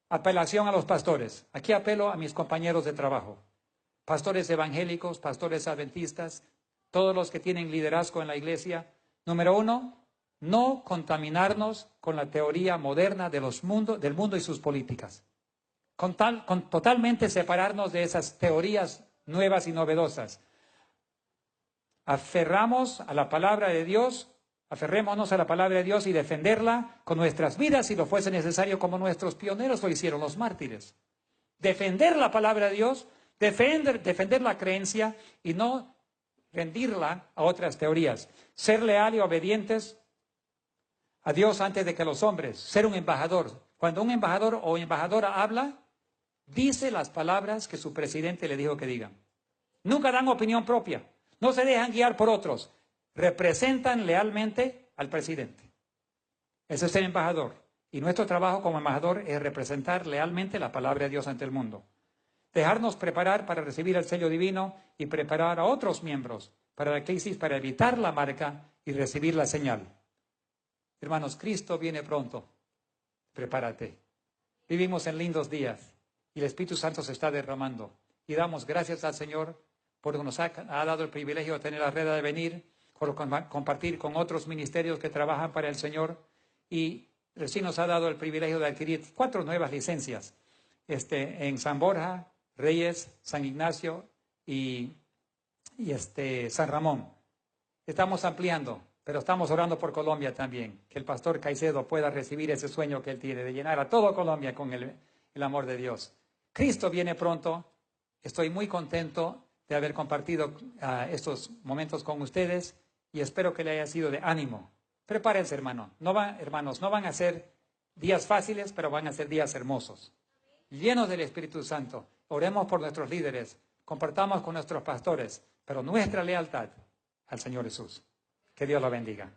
Apelación a los pastores. Aquí apelo a mis compañeros de trabajo. Pastores evangélicos, pastores adventistas, todos los que tienen liderazgo en la iglesia. Número 1, no contaminarnos con la teoría moderna del mundo y sus políticas. Totalmente separarnos de esas teorías nuevas y novedosas. Aferrémonos a la palabra de Dios y defenderla con nuestras vidas si lo fuese necesario, como nuestros pioneros lo hicieron, los mártires. Defender la palabra de Dios, defender la creencia y no rendirla a otras teorías. Ser leal y obedientes a Dios antes de que los hombres. Ser un embajador. Cuando un embajador o embajadora habla, dice las palabras que su presidente le dijo que digan. Nunca dan opinión propia. No se dejan guiar por otros. Representan lealmente al presidente. Ese es ser embajador. Y nuestro trabajo como embajador es representar lealmente la palabra de Dios ante el mundo. Dejarnos preparar para recibir el sello divino y preparar a otros miembros para la crisis, para evitar la marca y recibir la señal. Hermanos, Cristo viene pronto. Prepárate. Vivimos en lindos días y el Espíritu Santo se está derramando. Y damos gracias al Señor porque nos ha dado el privilegio de tener la red de venir, por compartir con otros ministerios que trabajan para el Señor, y recién nos ha dado el privilegio de adquirir 4 nuevas licencias en San Borja, Reyes, San Ignacio y San Ramón. Estamos ampliando, pero estamos orando por Colombia también, que el pastor Caicedo pueda recibir ese sueño que él tiene de llenar a toda Colombia con el amor de Dios. Cristo viene pronto. Estoy muy contento de haber compartido estos momentos con ustedes y espero que le haya sido de ánimo. Prepárense, hermanos, no van a ser días fáciles, pero van a ser días hermosos, llenos del Espíritu Santo. Oremos por nuestros líderes, compartamos con nuestros pastores, pero nuestra lealtad al Señor Jesús. Que Dios lo bendiga.